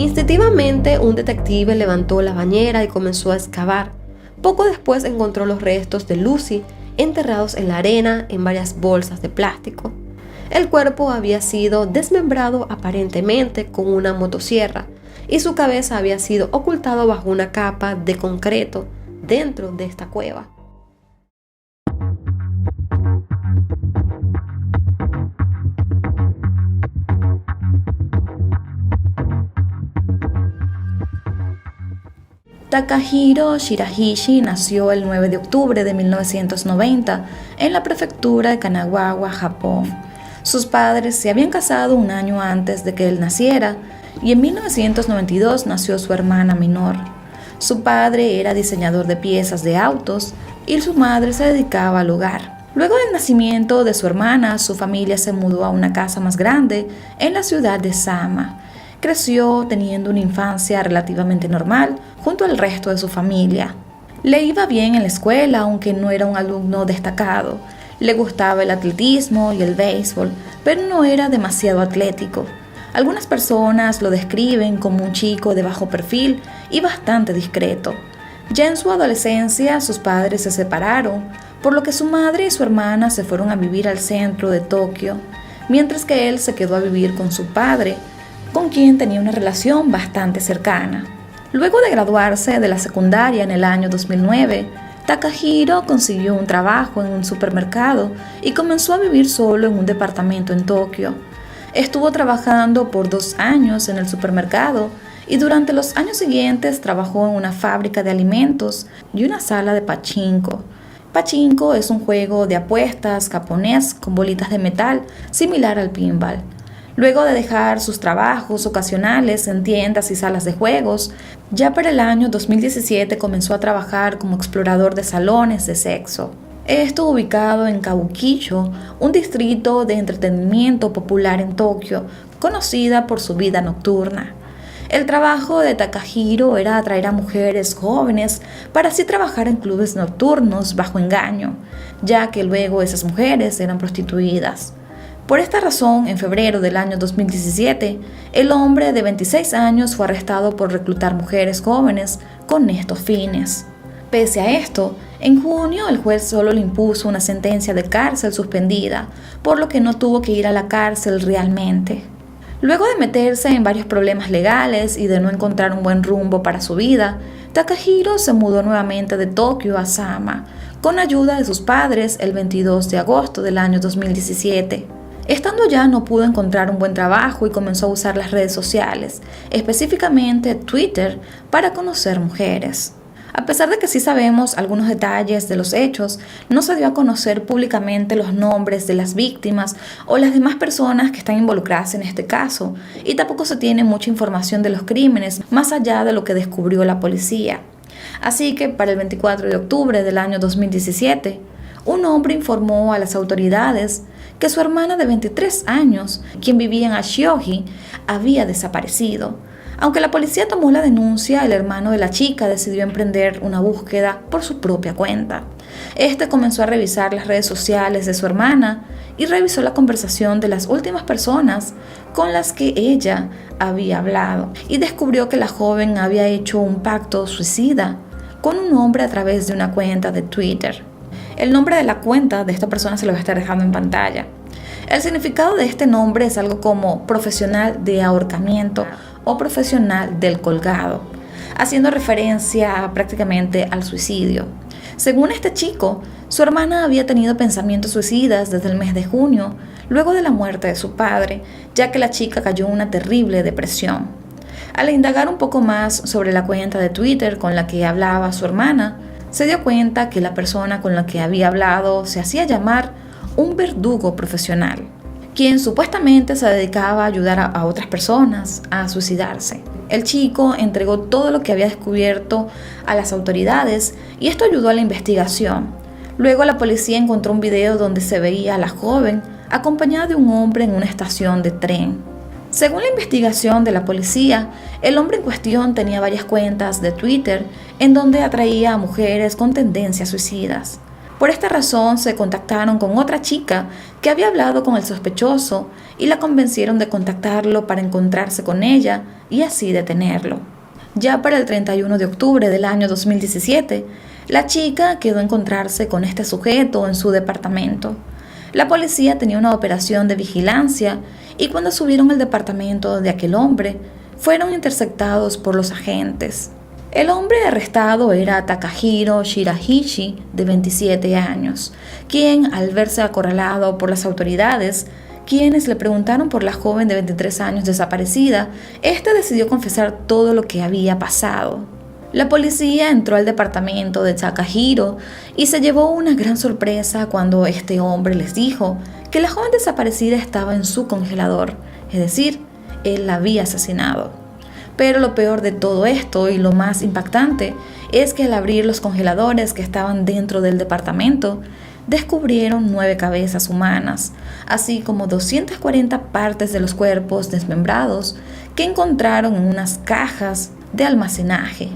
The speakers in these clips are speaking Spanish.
Instintivamente, un detective levantó la bañera y comenzó a excavar. Poco después encontró los restos de Lucy enterrados en la arena en varias bolsas de plástico. El cuerpo había sido desmembrado aparentemente con una motosierra y su cabeza había sido ocultado bajo una capa de concreto dentro de esta cueva. Takahiro Shirahishi nació el 9 de octubre de 1990 en la prefectura de Kanagawa, Japón. Sus padres se habían casado un año antes de que él naciera y en 1992 nació su hermana menor. Su padre era diseñador de piezas de autos y su madre se dedicaba al hogar. Luego del nacimiento de su hermana, su familia se mudó a una casa más grande en la ciudad de Sama. Creció teniendo una infancia relativamente normal junto al resto de su familia. Le iba bien en la escuela, aunque no era un alumno destacado. Le gustaba el atletismo y el béisbol, pero no era demasiado atlético. Algunas personas lo describen como un chico de bajo perfil y bastante discreto. Ya en su adolescencia, sus padres se separaron, por lo que su madre y su hermana se fueron a vivir al centro de Tokio, mientras que él se quedó a vivir con su padre, con quien tenía una relación bastante cercana. Luego de graduarse de la secundaria en el año 2009, Takahiro consiguió un trabajo en un supermercado y comenzó a vivir solo en un departamento en Tokio. Estuvo trabajando por 2 años en el supermercado y durante los años siguientes trabajó en una fábrica de alimentos y una sala de pachinko. Pachinko es un juego de apuestas japonés con bolitas de metal similar al pinball. Luego de dejar sus trabajos ocasionales en tiendas y salas de juegos, ya para el año 2017 comenzó a trabajar como explorador de salones de sexo. Esto ubicado en Kabukicho, un distrito de entretenimiento popular en Tokio, conocida por su vida nocturna. El trabajo de Takahiro era atraer a mujeres jóvenes para así trabajar en clubes nocturnos bajo engaño, ya que luego esas mujeres eran prostituidas. Por esta razón, en febrero del año 2017, el hombre de 26 años fue arrestado por reclutar mujeres jóvenes con estos fines. Pese a esto, en junio el juez solo le impuso una sentencia de cárcel suspendida, por lo que no tuvo que ir a la cárcel realmente. Luego de meterse en varios problemas legales y de no encontrar un buen rumbo para su vida, Takahiro se mudó nuevamente de Tokio a Sama, con ayuda de sus padres el 22 de agosto del año 2017. Estando allá no pudo encontrar un buen trabajo y comenzó a usar las redes sociales, específicamente Twitter, para conocer mujeres. A pesar de que sí sabemos algunos detalles de los hechos, no se dio a conocer públicamente los nombres de las víctimas o las demás personas que están involucradas en este caso, y tampoco se tiene mucha información de los crímenes más allá de lo que descubrió la policía. Así que para el 24 de octubre del año 2017, un hombre informó a las autoridades que su hermana de 23 años, quien vivía en Ashioji, había desaparecido. Aunque la policía tomó la denuncia, el hermano de la chica decidió emprender una búsqueda por su propia cuenta. Este comenzó a revisar las redes sociales de su hermana y revisó la conversación de las últimas personas con las que ella había hablado y descubrió que la joven había hecho un pacto suicida con un hombre a través de una cuenta de Twitter. El nombre de la cuenta de esta persona se lo voy a estar dejando en pantalla. El significado de este nombre es algo como profesional de ahorcamiento o profesional del colgado, haciendo referencia prácticamente al suicidio. Según este chico, su hermana había tenido pensamientos suicidas desde el mes de junio, luego de la muerte de su padre, ya que la chica cayó en una terrible depresión. Al indagar un poco más sobre la cuenta de Twitter con la que hablaba su hermana, se dio cuenta que la persona con la que había hablado se hacía llamar un verdugo profesional, quien supuestamente se dedicaba a ayudar a otras personas a suicidarse. El chico entregó todo lo que había descubierto a las autoridades y esto ayudó a la investigación. Luego la policía encontró un video donde se veía a la joven acompañada de un hombre en una estación de tren. Según la investigación de la policía, el hombre en cuestión tenía varias cuentas de Twitter en donde atraía a mujeres con tendencias suicidas. Por esta razón se contactaron con otra chica que había hablado con el sospechoso y la convencieron de contactarlo para encontrarse con ella y así detenerlo. Ya para el 31 de octubre del año 2017, la chica quedó a encontrarse con este sujeto en su departamento. La policía tenía una operación de vigilancia y cuando subieron al departamento de aquel hombre, fueron interceptados por los agentes. El hombre arrestado era Takahiro Shirahishi, de 27 años, quien, al verse acorralado por las autoridades, quienes le preguntaron por la joven de 23 años desaparecida, este decidió confesar todo lo que había pasado. La policía entró al departamento de Takahiro y se llevó una gran sorpresa cuando este hombre les dijo que la joven desaparecida estaba en su congelador, es decir, él la había asesinado. Pero lo peor de todo esto y lo más impactante es que al abrir los congeladores que estaban dentro del departamento, descubrieron 9 cabezas humanas, así como 240 partes de los cuerpos desmembrados que encontraron en unas cajas de almacenaje.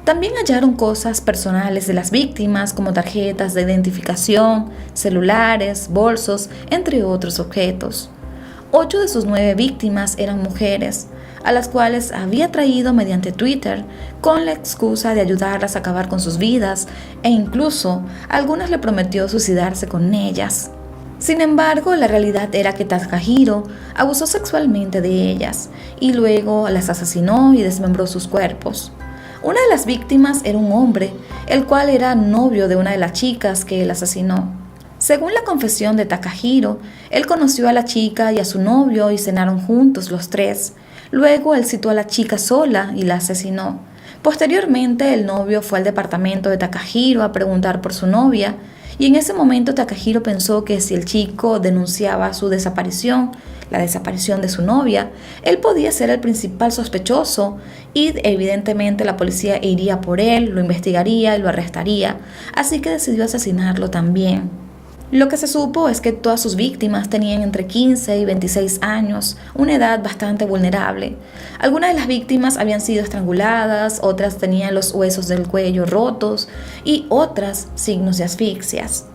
También hallaron cosas personales de las víctimas como tarjetas de identificación, celulares, bolsos, entre otros objetos. 8 de sus 9 víctimas eran mujeres, a las cuales había traído mediante Twitter con la excusa de ayudarlas a acabar con sus vidas e incluso algunas le prometió suicidarse con ellas. Sin embargo, la realidad era que Takahiro abusó sexualmente de ellas y luego las asesinó y desmembró sus cuerpos. Una de las víctimas era un hombre, el cual era novio de una de las chicas que él asesinó. Según la confesión de Takahiro, él conoció a la chica y a su novio y cenaron juntos los 3. Luego él citó a la chica sola y la asesinó. Posteriormente el novio fue al departamento de Takahiro a preguntar por su novia y en ese momento Takahiro pensó que si el chico denunciaba su desaparición, la desaparición de su novia, él podía ser el principal sospechoso y evidentemente la policía iría por él, lo investigaría y lo arrestaría, así que decidió asesinarlo también. Lo que se supo es que todas sus víctimas tenían entre 15 y 26 años, una edad bastante vulnerable. Algunas de las víctimas habían sido estranguladas, otras tenían los huesos del cuello rotos y otras signos de asfixias.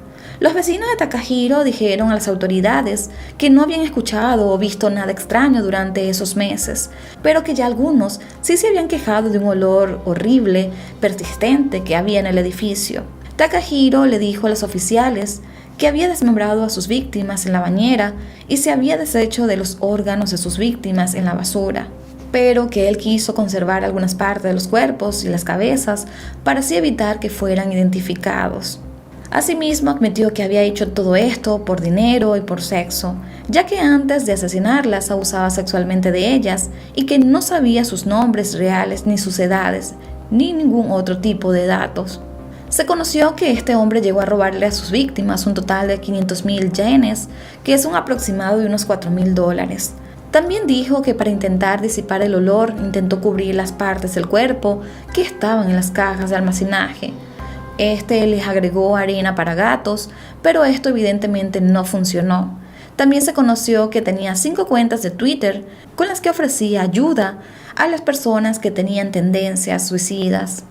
Los vecinos de Takahiro dijeron a las autoridades que no habían escuchado o visto nada extraño durante esos meses, pero que ya algunos sí se habían quejado de un olor horrible, persistente que había en el edificio. Takahiro le dijo a los oficiales que había desmembrado a sus víctimas en la bañera y se había deshecho de los órganos de sus víctimas en la basura, pero que él quiso conservar algunas partes de los cuerpos y las cabezas para así evitar que fueran identificados. Asimismo, admitió que había hecho todo esto por dinero y por sexo, ya que antes de asesinarlas abusaba sexualmente de ellas y que no sabía sus nombres reales ni sus edades, ni ningún otro tipo de datos. Se conoció que este hombre llegó a robarle a sus víctimas un total de 500,000 yenes, que es un aproximado de unos $4,000. También dijo que para intentar disipar el olor intentó cubrir las partes del cuerpo que estaban en las cajas de almacenaje. Este les agregó arena para gatos, pero esto evidentemente no funcionó. También se conoció que tenía 5 cuentas de Twitter con las que ofrecía ayuda a las personas que tenían tendencias suicidas.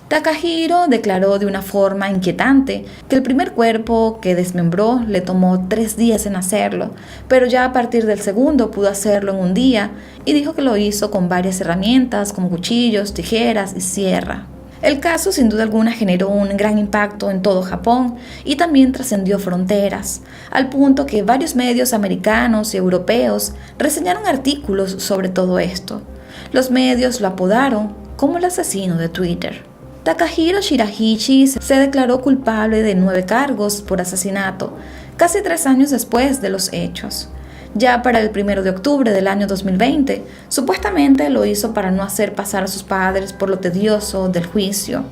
Takahiro declaró de una forma inquietante que el primer cuerpo que desmembró le tomó 3 días en hacerlo, pero ya a partir del segundo pudo hacerlo en un día y dijo que lo hizo con varias herramientas como cuchillos, tijeras y sierra. El caso sin duda alguna generó un gran impacto en todo Japón y también trascendió fronteras, al punto que varios medios americanos y europeos reseñaron artículos sobre todo esto. Los medios lo apodaron como el asesino de Twitter. Takahiro Shirahishi se declaró culpable de 9 cargos por asesinato, casi 3 años después de los hechos. Ya para el 1 de octubre del año 2020, supuestamente lo hizo para no hacer pasar a sus padres por lo tedioso del juicio.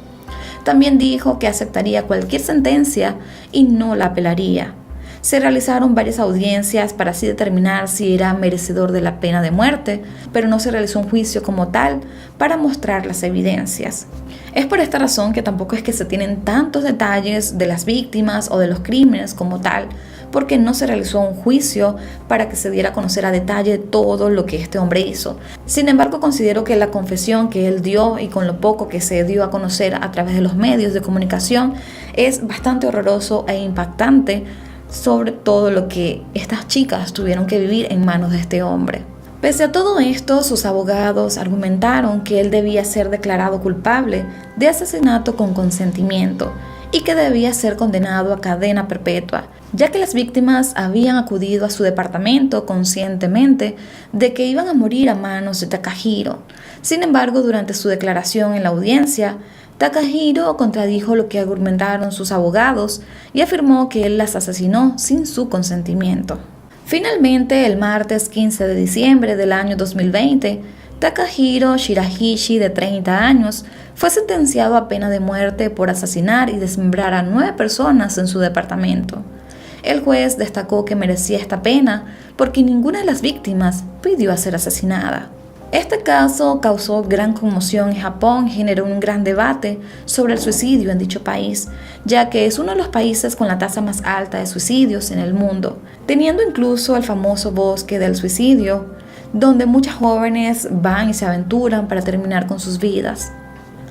También dijo que aceptaría cualquier sentencia y no la apelaría. Se realizaron varias audiencias para así determinar si era merecedor de la pena de muerte, pero no se realizó un juicio como tal para mostrar las evidencias. Es por esta razón que tampoco es que se tienen tantos detalles de las víctimas o de los crímenes como tal, porque no se realizó un juicio para que se diera a conocer a detalle todo lo que este hombre hizo. Sin embargo, considero que la confesión que él dio y con lo poco que se dio a conocer a través de los medios de comunicación es bastante horroroso e impactante sobre todo lo que estas chicas tuvieron que vivir en manos de este hombre. Pese a todo esto, sus abogados argumentaron que él debía ser declarado culpable de asesinato con consentimiento y que debía ser condenado a cadena perpetua, ya que las víctimas habían acudido a su departamento conscientemente de que iban a morir a manos de Takahiro. Sin embargo, durante su declaración en la audiencia, Takahiro contradijo lo que argumentaron sus abogados y afirmó que él las asesinó sin su consentimiento. Finalmente, el martes 15 de diciembre del año 2020, Takahiro Shirahishi, de 30 años, fue sentenciado a pena de muerte por asesinar y desmembrar a 9 personas en su departamento. El juez destacó que merecía esta pena porque ninguna de las víctimas pidió ser asesinada. Este caso causó gran conmoción en Japón y generó un gran debate sobre el suicidio en dicho país, ya que es uno de los países con la tasa más alta de suicidios en el mundo, teniendo incluso el famoso bosque del suicidio, donde muchas jóvenes van y se aventuran para terminar con sus vidas.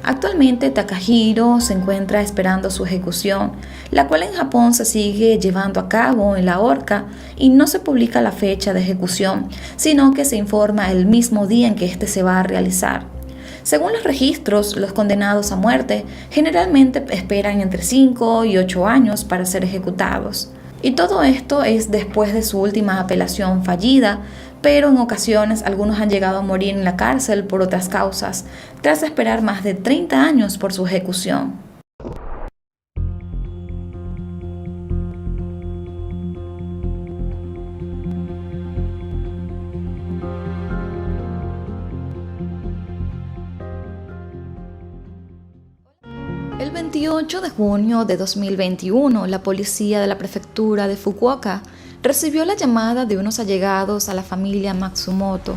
Actualmente Takahiro se encuentra esperando su ejecución, la cual en Japón se sigue llevando a cabo en la horca y no se publica la fecha de ejecución, sino que se informa el mismo día en que éste se va a realizar. Según los registros, los condenados a muerte generalmente esperan entre 5 y 8 años para ser ejecutados. Y todo esto es después de su última apelación fallida, pero en ocasiones algunos han llegado a morir en la cárcel por otras causas, tras esperar más de 30 años por su ejecución. El 28 de junio de 2021, la policía de la prefectura de Fukuoka recibió la llamada de unos allegados a la familia Matsumoto,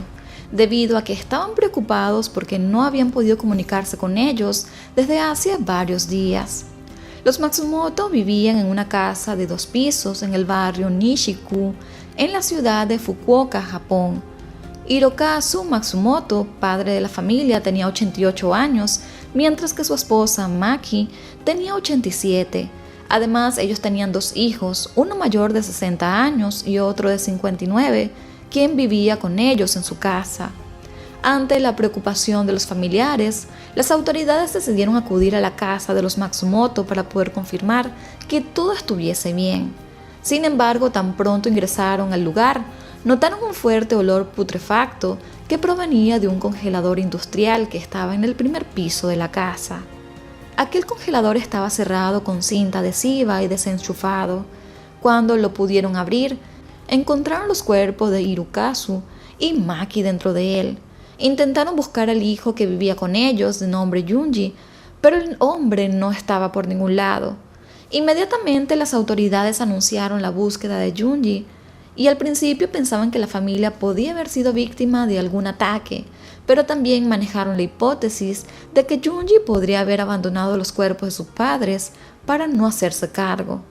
debido a que estaban preocupados porque no habían podido comunicarse con ellos desde hace varios días. Los Matsumoto vivían en una casa de 2 pisos en el barrio Nishiku, en la ciudad de Fukuoka, Japón. Hirokazu Matsumoto, padre de la familia, tenía 88 años, mientras que su esposa Maki tenía 87. Además, ellos tenían 2 hijos, uno mayor de 60 años y otro de 59, quien vivía con ellos en su casa. Ante la preocupación de los familiares, las autoridades decidieron acudir a la casa de los Matsumoto para poder confirmar que todo estuviese bien. Sin embargo, tan pronto ingresaron al lugar, notaron un fuerte olor putrefacto que provenía de un congelador industrial que estaba en el primer piso de la casa. Aquel congelador estaba cerrado con cinta adhesiva y desenchufado. Cuando lo pudieron abrir, encontraron los cuerpos de Hirokazu y Maki dentro de él. Intentaron buscar al hijo que vivía con ellos, de nombre Junji, pero el hombre no estaba por ningún lado. Inmediatamente las autoridades anunciaron la búsqueda de Junji, y al principio pensaban que la familia podía haber sido víctima de algún ataque, pero también manejaron la hipótesis de que Junji podría haber abandonado los cuerpos de sus padres para no hacerse cargo.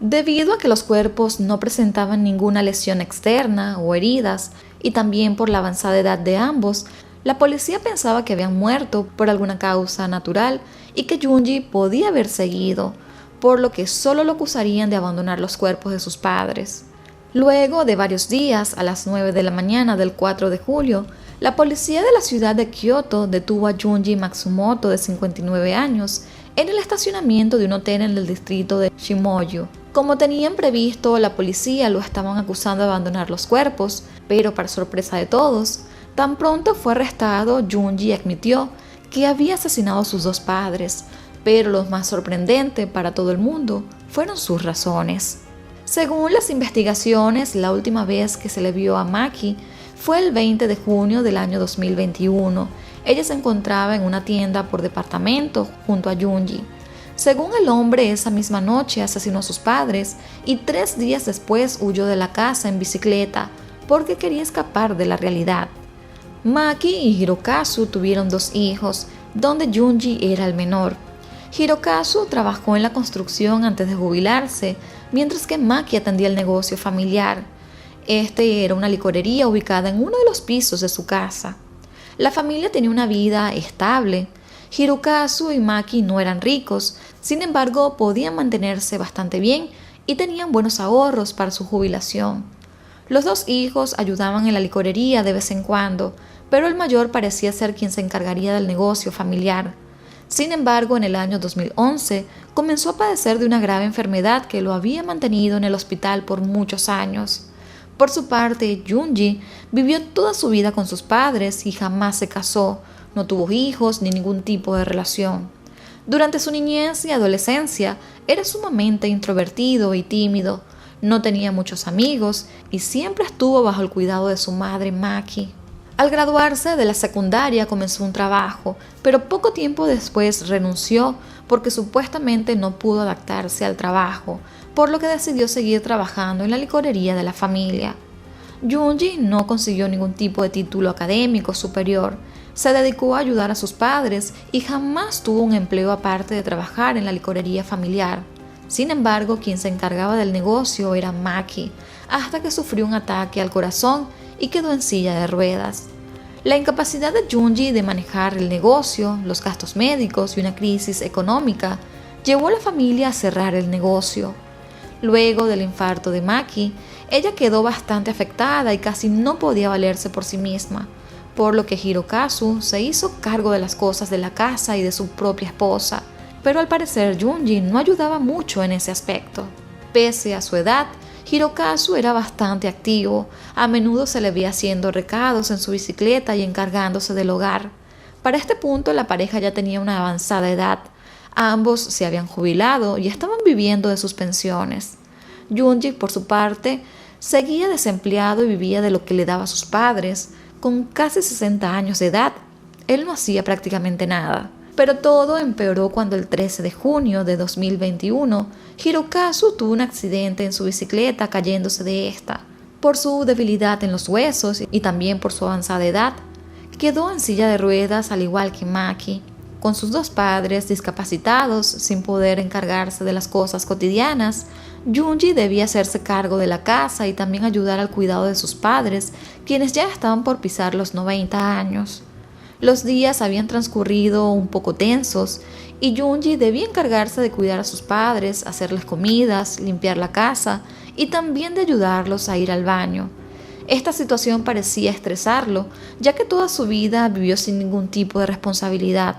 Debido a que los cuerpos no presentaban ninguna lesión externa o heridas, y también por la avanzada edad de ambos, la policía pensaba que habían muerto por alguna causa natural y que Junji podía haber seguido, por lo que solo lo acusarían de abandonar los cuerpos de sus padres. Luego de varios días, a las 9 de la mañana del 4 de julio, la policía de la ciudad de Kioto detuvo a Junji Matsumoto, de 59 años, en el estacionamiento de un hotel en el distrito de Shimoyu. Como tenían previsto, la policía lo estaban acusando de abandonar los cuerpos, pero para sorpresa de todos, tan pronto fue arrestado, Junji admitió que había asesinado a sus 2 padres, pero lo más sorprendente para todo el mundo fueron sus razones. Según las investigaciones, la última vez que se le vio a Maki fue el 20 de junio del año 2021. Ella se encontraba en una tienda por departamento junto a Junji. Según el hombre, esa misma noche asesinó a sus padres y 3 días después huyó de la casa en bicicleta porque quería escapar de la realidad. Maki y Hirokazu tuvieron 2 hijos, donde Junji era el menor. Hirokazu trabajó en la construcción antes de jubilarse, mientras que Maki atendía el negocio familiar. Este era una licorería ubicada en uno de los pisos de su casa. La familia tenía una vida estable. Hirokazu y Maki no eran ricos, sin embargo podían mantenerse bastante bien y tenían buenos ahorros para su jubilación. Los dos hijos ayudaban en la licorería de vez en cuando, pero el mayor parecía ser quien se encargaría del negocio familiar. Sin embargo, en el año 2011 comenzó a padecer de una grave enfermedad que lo había mantenido en el hospital por muchos años. Por su parte, Junji vivió toda su vida con sus padres y jamás se casó, no tuvo hijos ni ningún tipo de relación. Durante su niñez y adolescencia era sumamente introvertido y tímido, no tenía muchos amigos y siempre estuvo bajo el cuidado de su madre Maki. Al graduarse de la secundaria comenzó un trabajo, pero poco tiempo después renunció porque supuestamente no pudo adaptarse al trabajo, por lo que decidió seguir trabajando en la licorería de la familia. Junji no consiguió ningún tipo de título académico superior, se dedicó a ayudar a sus padres y jamás tuvo un empleo aparte de trabajar en la licorería familiar. Sin embargo, quien se encargaba del negocio era Maki, hasta que sufrió un ataque al corazón y quedó en silla de ruedas. La incapacidad de Junji de manejar el negocio, los gastos médicos y una crisis económica llevó a la familia a cerrar el negocio. Luego del infarto de Maki, ella quedó bastante afectada y casi no podía valerse por sí misma, por lo que Hirokazu se hizo cargo de las cosas de la casa y de su propia esposa, pero al parecer Junji no ayudaba mucho en ese aspecto. Pese a su edad, Hirokazu era bastante activo, a menudo se le veía haciendo recados en su bicicleta y encargándose del hogar. Para este punto la pareja ya tenía una avanzada edad, ambos se habían jubilado y estaban viviendo de sus pensiones. Junji, por su parte, seguía desempleado y vivía de lo que le daba a sus padres. Con casi 60 años de edad, él no hacía prácticamente nada. Pero todo empeoró cuando el 13 de junio de 2021, Hirokazu tuvo un accidente en su bicicleta cayéndose de esta. Por su debilidad en los huesos y también por su avanzada edad, quedó en silla de ruedas al igual que Maki. Con sus dos padres discapacitados, sin poder encargarse de las cosas cotidianas, Junji debía hacerse cargo de la casa y también ayudar al cuidado de sus padres, quienes ya estaban por pisar los 90 años. Los días habían transcurrido un poco tensos y Junji debía encargarse de cuidar a sus padres, hacerles comidas, limpiar la casa y también de ayudarlos a ir al baño. Esta situación parecía estresarlo, ya que toda su vida vivió sin ningún tipo de responsabilidad.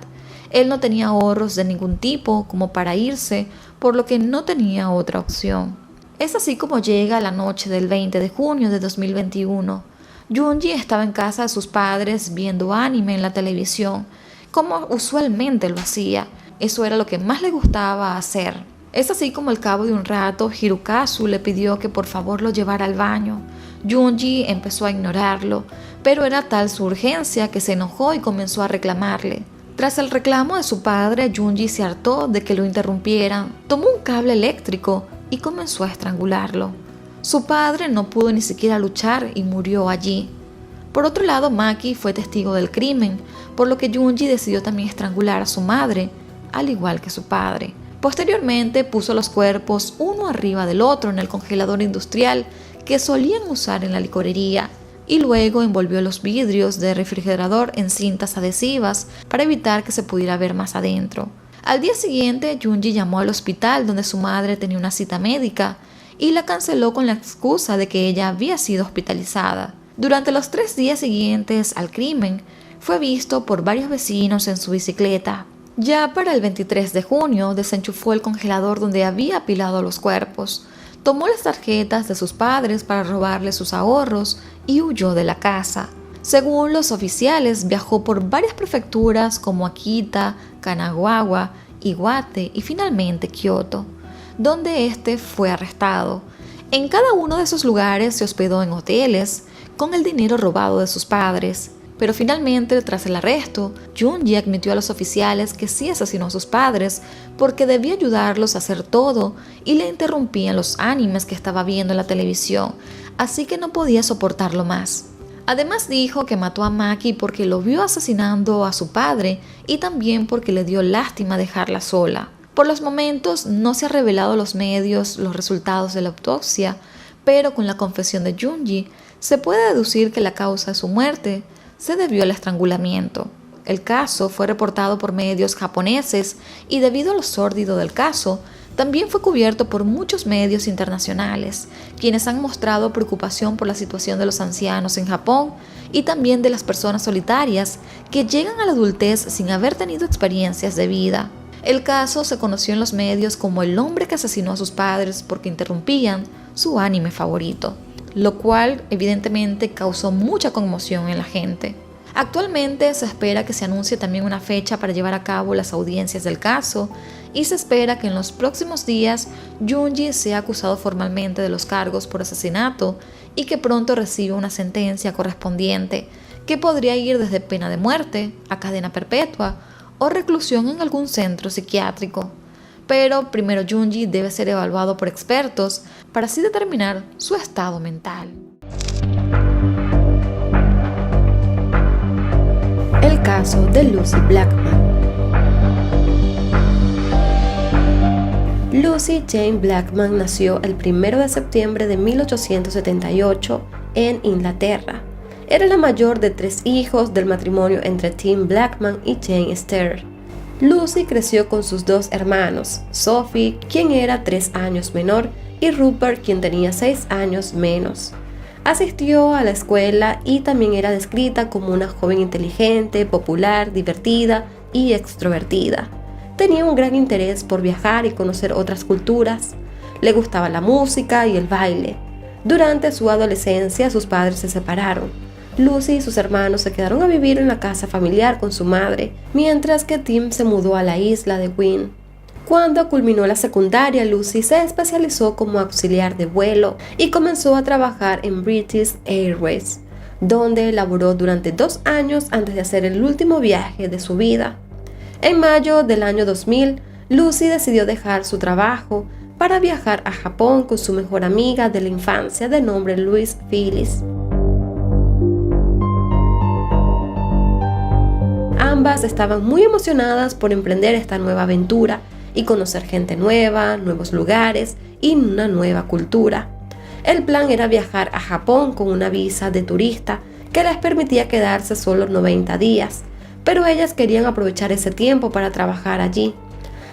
Él no tenía ahorros de ningún tipo como para irse, por lo que no tenía otra opción. Es así como llega la noche del 20 de junio de 2021. Junji estaba en casa de sus padres viendo anime en la televisión, como usualmente lo hacía. Eso era lo que más le gustaba hacer. Es así como al cabo de un rato, Hirokazu le pidió que por favor lo llevara al baño. Junji empezó a ignorarlo, pero era tal su urgencia que se enojó y comenzó a reclamarle. Tras el reclamo de su padre, Junji se hartó de que lo interrumpieran, tomó un cable eléctrico y comenzó a estrangularlo. Su padre no pudo ni siquiera luchar y murió allí. Por otro lado, Maki fue testigo del crimen, por lo que Junji decidió también estrangular a su madre, al igual que su padre. Posteriormente puso los cuerpos uno arriba del otro en el congelador industrial que solían usar en la licorería y luego envolvió los vidrios del refrigerador en cintas adhesivas para evitar que se pudiera ver más adentro. Al día siguiente, Junji llamó al hospital donde su madre tenía una cita médica y la canceló con la excusa de que ella había sido hospitalizada. Durante los 3 días siguientes al crimen, fue visto por varios vecinos en su bicicleta. Ya para el 23 de junio, desenchufó el congelador donde había apilado los cuerpos, tomó las tarjetas de sus padres para robarle sus ahorros y huyó de la casa. Según los oficiales, viajó por varias prefecturas como Akita, Kanagawa, Iwate y finalmente Kioto, donde este fue arrestado. En cada uno de esos lugares se hospedó en hoteles con el dinero robado de sus padres. Pero finalmente, tras el arresto, Junji admitió a los oficiales que sí asesinó a sus padres porque debía ayudarlos a hacer todo y le interrumpían los animes que estaba viendo en la televisión, así que no podía soportarlo más. Además dijo que mató a Maki porque lo vio asesinando a su padre y también porque le dio lástima dejarla sola. Por los momentos no se ha revelado a los medios los resultados de la autopsia, pero con la confesión de Junji se puede deducir que la causa de su muerte se debió al estrangulamiento. el caso fue reportado por medios japoneses y debido a lo sórdido del caso, también fue cubierto por muchos medios internacionales, quienes han mostrado preocupación por la situación de los ancianos en Japón y también de las personas solitarias que llegan a la adultez sin haber tenido experiencias de vida. El caso se conoció en los medios como el hombre que asesinó a sus padres porque interrumpían su anime favorito, lo cual evidentemente causó mucha conmoción en la gente. Actualmente se espera que se anuncie también una fecha para llevar a cabo las audiencias del caso y se espera que en los próximos días Junji sea acusado formalmente de los cargos por asesinato y que pronto reciba una sentencia correspondiente que podría ir desde pena de muerte a cadena perpetua o reclusión en algún centro psiquiátrico. Pero primero Junji debe ser evaluado por expertos para así determinar su estado mental. El caso de Lucy Blackman. Lucy Jane Blackman nació el 1 de septiembre de 1878 en Inglaterra. Era la mayor de 3 hijos del matrimonio entre Tim Blackman y Jane Esther. Lucy creció con sus 2 hermanos, Sophie, quien era 3 años menor, y Rupert, quien tenía 6 años menos. Asistió a la escuela y también era descrita como una joven inteligente, popular, divertida y extrovertida. Tenía un gran interés por viajar y conocer otras culturas. Le gustaba la música y el baile. Durante su adolescencia, sus padres se separaron. Lucy y sus hermanos se quedaron a vivir en la casa familiar con su madre, mientras que Tim se mudó a la isla de Wynn. Cuando culminó la secundaria, Lucy se especializó como auxiliar de vuelo y comenzó a trabajar en British Airways, donde laboró durante 2 años antes de hacer el último viaje de su vida. En mayo del año 2000, Lucy decidió dejar su trabajo para viajar a Japón con su mejor amiga de la infancia de nombre Louise Phyllis. Ambas estaban muy emocionadas por emprender esta nueva aventura y conocer gente nueva, nuevos lugares y una nueva cultura. El plan era viajar a Japón con una visa de turista que les permitía quedarse solo 90 días, pero ellas querían aprovechar ese tiempo para trabajar allí.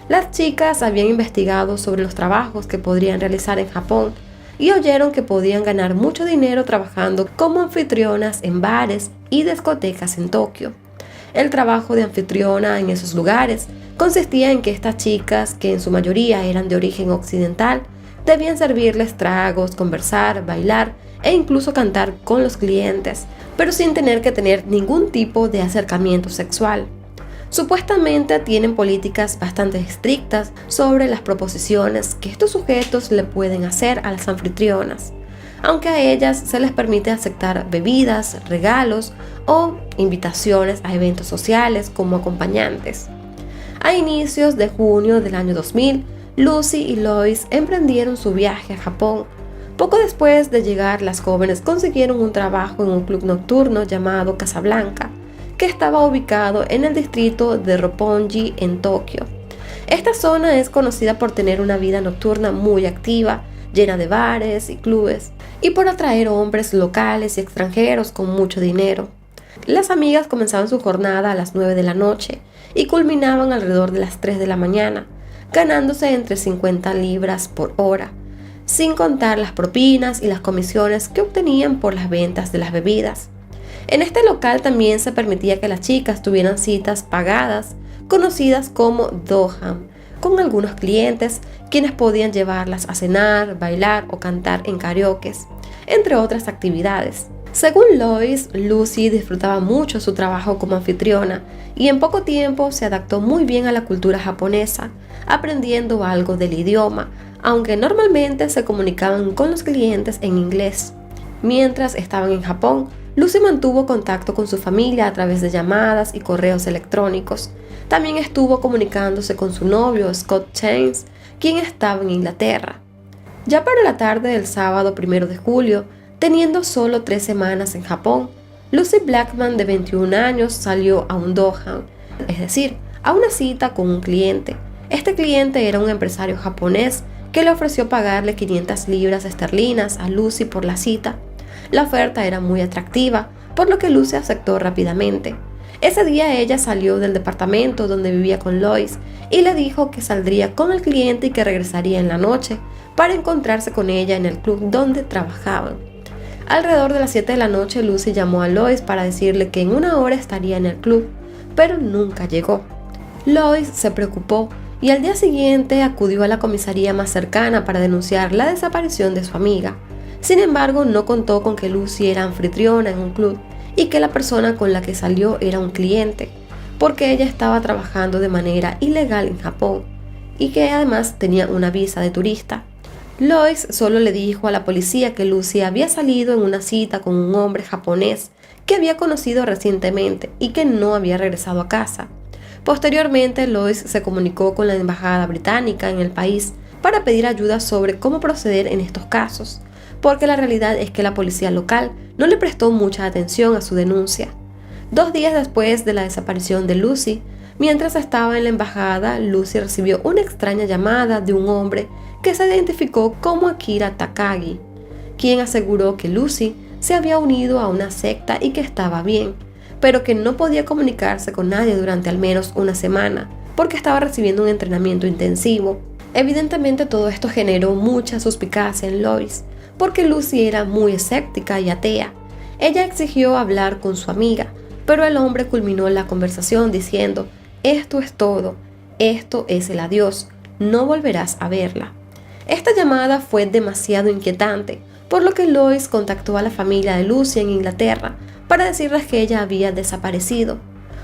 Las chicas habían investigado sobre los trabajos que podrían realizar en Japón y oyeron que podían ganar mucho dinero trabajando como anfitrionas en bares y discotecas en Tokio. El trabajo de anfitriona en esos lugares consistía en que estas chicas, que en su mayoría eran de origen occidental, debían servirles tragos, conversar, bailar e incluso cantar con los clientes, pero sin tener que tener ningún tipo de acercamiento sexual. Supuestamente tienen políticas bastante estrictas sobre las proposiciones que estos sujetos le pueden hacer a las anfitrionas, aunque a ellas se les permite aceptar bebidas, regalos o invitaciones a eventos sociales como acompañantes. A inicios de junio del año 2000, Lucy y Lois emprendieron su viaje a Japón. Poco después de llegar, las jóvenes consiguieron un trabajo en un club nocturno llamado Casablanca, que estaba ubicado en el distrito de Roppongi en Tokio. Esta zona es conocida por tener una vida nocturna muy activa, llena de bares y clubes, y por atraer hombres locales y extranjeros con mucho dinero. Las amigas comenzaban su jornada a las 9 de la noche y culminaban alrededor de las 3 de la mañana, ganándose entre 50 libras por hora, sin contar las propinas y las comisiones que obtenían por las ventas de las bebidas. En este local también se permitía que las chicas tuvieran citas pagadas, conocidas como doham, con algunos clientes, quienes podían llevarlas a cenar, bailar o cantar en karaokes, entre otras actividades. Según Lois, Lucy disfrutaba mucho su trabajo como anfitriona y en poco tiempo se adaptó muy bien a la cultura japonesa, aprendiendo algo del idioma, aunque normalmente se comunicaban con los clientes en inglés. Mientras estaban en Japón, Lucy mantuvo contacto con su familia a través de llamadas y correos electrónicos. También estuvo comunicándose con su novio Scott Chains, quien estaba en Inglaterra. Ya para la tarde del sábado 1 de julio, teniendo solo 3 semanas en Japón, Lucy Blackman, de 21 años, salió a un doham, es decir, a una cita con un cliente. Este cliente era un empresario japonés que le ofreció pagarle 500 libras esterlinas a Lucy por la cita. La oferta era muy atractiva, por lo que Lucy aceptó rápidamente. Ese día ella salió del departamento donde vivía con Lois y le dijo que saldría con el cliente y que regresaría en la noche para encontrarse con ella en el club donde trabajaban. Alrededor de las 7 de la noche, Lucy llamó a Lois para decirle que en una hora estaría en el club, pero nunca llegó. Lois se preocupó y al día siguiente acudió a la comisaría más cercana para denunciar la desaparición de su amiga. Sin embargo, no contó con que Lucy era anfitriona en un club y que la persona con la que salió era un cliente, porque ella estaba trabajando de manera ilegal en Japón y que además tenía una visa de turista. Lois solo le dijo a la policía que Lucy había salido en una cita con un hombre japonés que había conocido recientemente y que no había regresado a casa. Posteriormente, Lois se comunicó con la embajada británica en el país para pedir ayuda sobre cómo proceder en estos casos, porque la realidad es que la policía local no le prestó mucha atención a su denuncia. 2 días después de la desaparición de Lucy, mientras estaba en la embajada, Lucy recibió una extraña llamada de un hombre que se identificó como Akira Takagi, quien aseguró que Lucy se había unido a una secta y que estaba bien, pero que no podía comunicarse con nadie durante al menos una semana, porque estaba recibiendo un entrenamiento intensivo. Evidentemente todo esto generó mucha suspicacia en Lois, porque Lucy era muy escéptica y atea. Ella exigió hablar con su amiga, pero el hombre culminó la conversación diciendo: «Esto es todo, esto es el adiós, no volverás a verla». Esta llamada fue demasiado inquietante, por lo que Lois contactó a la familia de Lucy en Inglaterra para decirles que ella había desaparecido.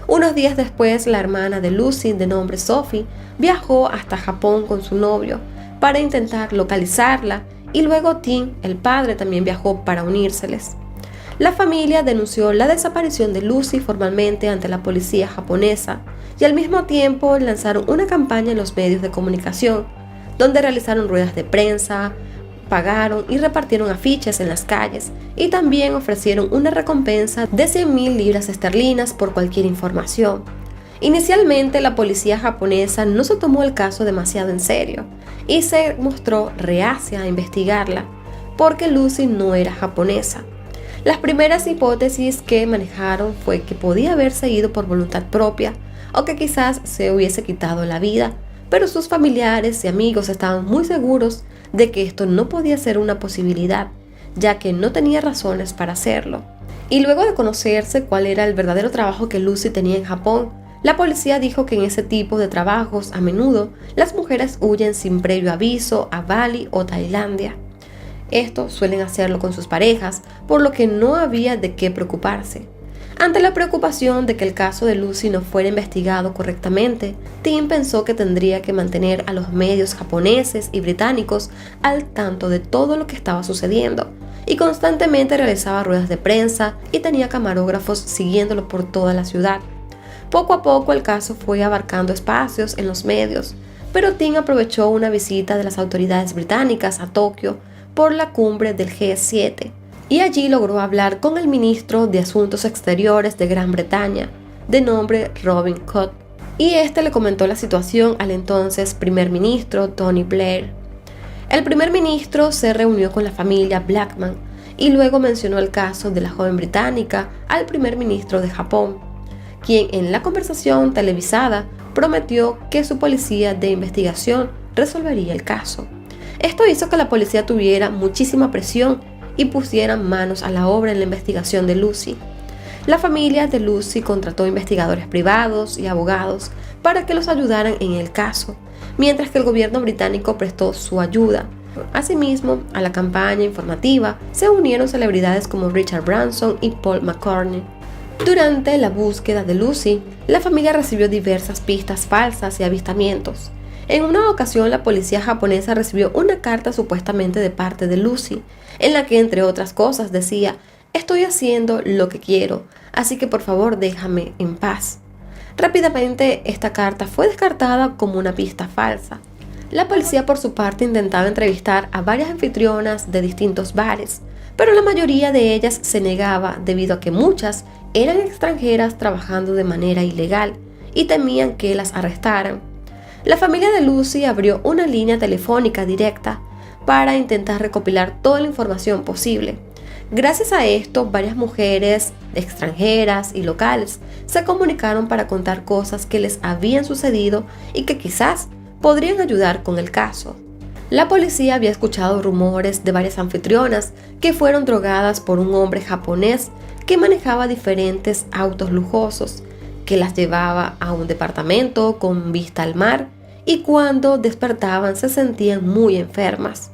Unos días después, la hermana de Lucy, de nombre Sophie, viajó hasta Japón con su novio para intentar localizarla, y luego Tim, el padre, también viajó para unírseles. La familia denunció la desaparición de Lucy formalmente ante la policía japonesa y al mismo tiempo lanzaron una campaña en los medios de comunicación, donde realizaron ruedas de prensa, pagaron y repartieron afiches en las calles y también ofrecieron una recompensa de 100.000 libras esterlinas por cualquier información. Inicialmente, la policía japonesa no se tomó el caso demasiado en serio y se mostró reacia a investigarla, porque Lucy no era japonesa. Las primeras hipótesis que manejaron fue que podía haberse ido por voluntad propia o que quizás se hubiese quitado la vida, pero sus familiares y amigos estaban muy seguros de que esto no podía ser una posibilidad, ya que no tenía razones para hacerlo. Y luego de conocerse cuál era el verdadero trabajo que Lucy tenía en Japón, la policía dijo que en ese tipo de trabajos a menudo las mujeres huyen sin previo aviso a Bali o Tailandia. Esto suelen hacerlo con sus parejas, por lo que no había de qué preocuparse. Ante la preocupación de que el caso de Lucy no fuera investigado correctamente, Tim pensó que tendría que mantener a los medios japoneses y británicos al tanto de todo lo que estaba sucediendo, y constantemente realizaba ruedas de prensa y tenía camarógrafos siguiéndolo por toda la ciudad. Poco a poco el caso fue abarcando espacios en los medios, pero Tim aprovechó una visita de las autoridades británicas a Tokio por la cumbre del G7, y allí logró hablar con el ministro de Asuntos Exteriores de Gran Bretaña, de nombre Robin Codd, y este le comentó la situación al entonces primer ministro Tony Blair. El primer ministro se reunió con la familia Blackman y luego mencionó el caso de la joven británica al primer ministro de Japón, quien en la conversación televisada prometió que su policía de investigación resolvería el caso. Esto hizo que la policía tuviera muchísima presión y pusieran manos a la obra en la investigación de Lucy. La familia de Lucy contrató investigadores privados y abogados para que los ayudaran en el caso, mientras que el gobierno británico prestó su ayuda. Asimismo, a la campaña informativa se unieron celebridades como Richard Branson y Paul McCartney. Durante la búsqueda de Lucy, la familia recibió diversas pistas falsas y avistamientos. En una ocasión, la policía japonesa recibió una carta supuestamente de parte de Lucy, en la que, entre otras cosas, decía: «Estoy haciendo lo que quiero, así que por favor déjame en paz». Rápidamente, esta carta fue descartada como una pista falsa. La policía, por su parte, intentaba entrevistar a varias anfitrionas de distintos bares, pero la mayoría de ellas se negaba debido a que muchas eran extranjeras trabajando de manera ilegal y temían que las arrestaran. La familia de Lucy abrió una línea telefónica directa para intentar recopilar toda la información posible. Gracias a esto, varias mujeres extranjeras y locales se comunicaron para contar cosas que les habían sucedido y que quizás podrían ayudar con el caso. La policía había escuchado rumores de varias anfitrionas que fueron drogadas por un hombre japonés que manejaba diferentes autos lujosos, que las llevaba a un departamento con vista al mar y cuando despertaban se sentían muy enfermas.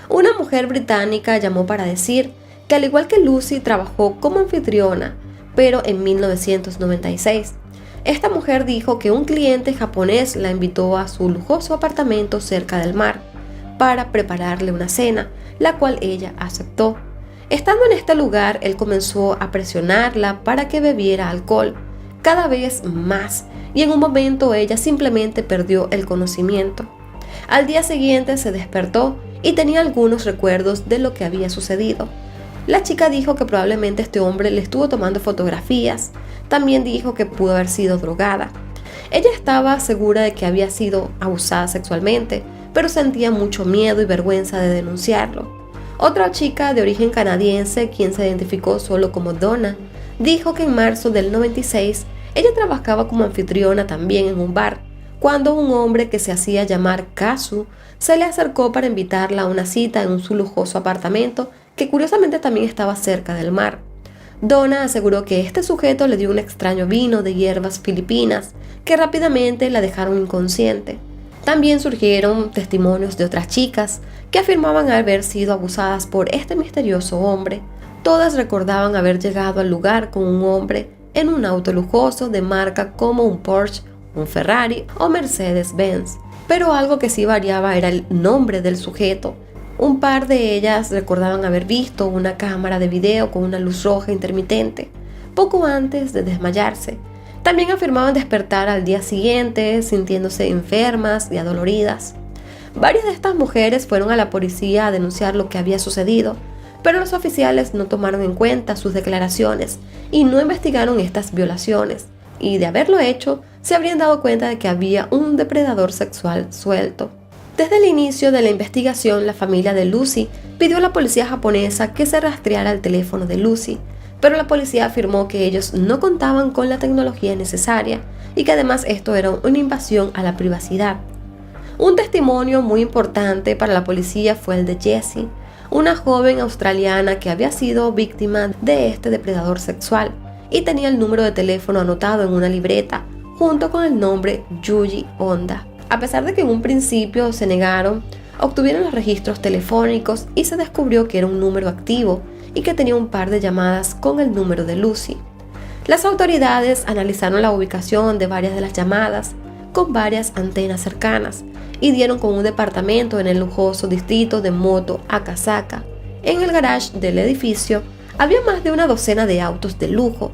Una mujer británica llamó para decir que al igual que Lucy trabajó como anfitriona, pero en 1996. Esta mujer dijo que un cliente japonés la invitó a su lujoso apartamento cerca del mar para prepararle una cena, la cual ella aceptó. Estando en este lugar, él comenzó a presionarla para que bebiera alcohol, cada vez más, y en un momento ella simplemente perdió el conocimiento. Al día siguiente se despertó y tenía algunos recuerdos de lo que había sucedido. La chica dijo que probablemente este hombre le estuvo tomando fotografías. También dijo que pudo haber sido drogada. Ella estaba segura de que había sido abusada sexualmente, pero sentía mucho miedo y vergüenza de denunciarlo. Otra chica de origen canadiense, quien se identificó solo como Donna, dijo que en marzo del 96 ella trabajaba como anfitriona también en un bar, cuando un hombre que se hacía llamar Kazu se le acercó para invitarla a una cita en su lujoso apartamento que curiosamente también estaba cerca del mar. Donna aseguró que este sujeto le dio un extraño vino de hierbas filipinas que rápidamente la dejaron inconsciente. También surgieron testimonios de otras chicas que afirmaban haber sido abusadas por este misterioso hombre. Todas recordaban haber llegado al lugar con un hombre en un auto lujoso de marca como un Porsche, un Ferrari o Mercedes-Benz. Pero algo que sí variaba era el nombre del sujeto. Un par de ellas recordaban haber visto una cámara de video con una luz roja intermitente, poco antes de desmayarse. También afirmaban despertar al día siguiente sintiéndose enfermas y adoloridas. Varias de estas mujeres fueron a la policía a denunciar lo que había sucedido, pero los oficiales no tomaron en cuenta sus declaraciones y no investigaron estas violaciones, y de haberlo hecho, se habrían dado cuenta de que había un depredador sexual suelto. Desde el inicio de la investigación, la familia de Lucy pidió a la policía japonesa que se rastreara el teléfono de Lucy, pero la policía afirmó que ellos no contaban con la tecnología necesaria y que además esto era una invasión a la privacidad. Un testimonio muy importante para la policía fue el de Jessie, una joven australiana que había sido víctima de este depredador sexual y tenía el número de teléfono anotado en una libreta junto con el nombre Yuji Honda. A pesar de que en un principio se negaron, obtuvieron los registros telefónicos y se descubrió que era un número activo y que tenía un par de llamadas con el número de Lucy. Las autoridades analizaron la ubicación de varias de las llamadas con varias antenas cercanas y dieron con un departamento en el lujoso distrito de Moto Akasaka. En el garage del edificio había más de una docena de autos de lujo,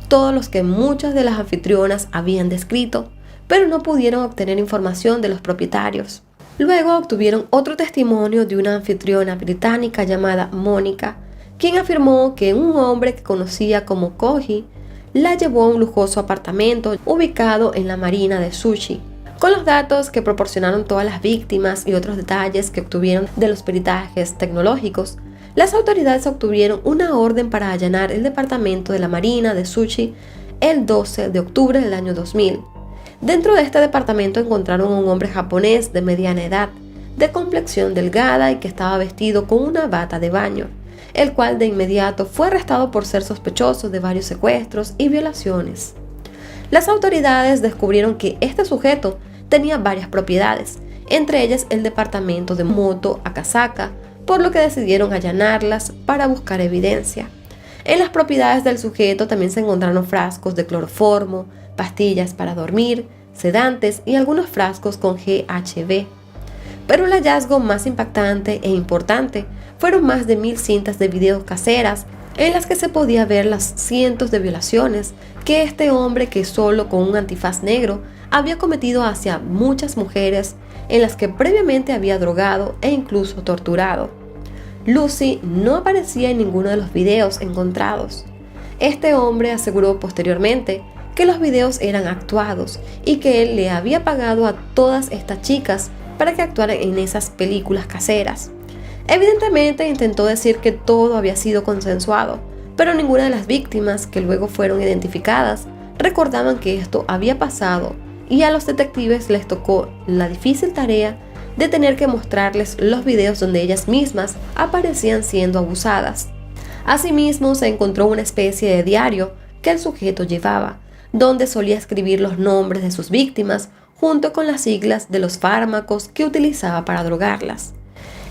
todos los que muchas de las anfitrionas habían descrito, pero no pudieron obtener información de los propietarios. Luego obtuvieron otro testimonio de una anfitriona británica llamada Mónica, quien afirmó que un hombre que conocía como Koji la llevó a un lujoso apartamento ubicado en la marina de Sushi. Con los datos que proporcionaron todas las víctimas y otros detalles que obtuvieron de los peritajes tecnológicos, las autoridades obtuvieron una orden para allanar el departamento de la marina de Sushi el 12 de octubre del año 2000. Dentro de este departamento encontraron a un hombre japonés de mediana edad, de complexión delgada y que estaba vestido con una bata de baño, el cual de inmediato fue arrestado por ser sospechoso de varios secuestros y violaciones. Las autoridades descubrieron que este sujeto tenía varias propiedades, entre ellas el departamento de Moto Akasaka, por lo que decidieron allanarlas para buscar evidencia. En las propiedades del sujeto también se encontraron frascos de cloroformo, pastillas para dormir, sedantes y algunos frascos con GHB. Pero el hallazgo más impactante e importante fueron más de 1000 cintas de videos caseras en las que se podía ver las cientos de violaciones que este hombre, que solo con un antifaz negro había cometido hacia muchas mujeres, en las que previamente había drogado e incluso torturado. Lucy no aparecía en ninguno de los videos encontrados. Este hombre aseguró posteriormente que los videos eran actuados y que él le había pagado a todas estas chicas para que actuaran en esas películas caseras. Evidentemente intentó decir que todo había sido consensuado, pero ninguna de las víctimas, que luego fueron identificadas, recordaban que esto había pasado, y a los detectives les tocó la difícil tarea de tener que mostrarles los videos donde ellas mismas aparecían siendo abusadas. Asimismo, se encontró una especie de diario que el sujeto llevaba, donde solía escribir los nombres de sus víctimas junto con las siglas de los fármacos que utilizaba para drogarlas.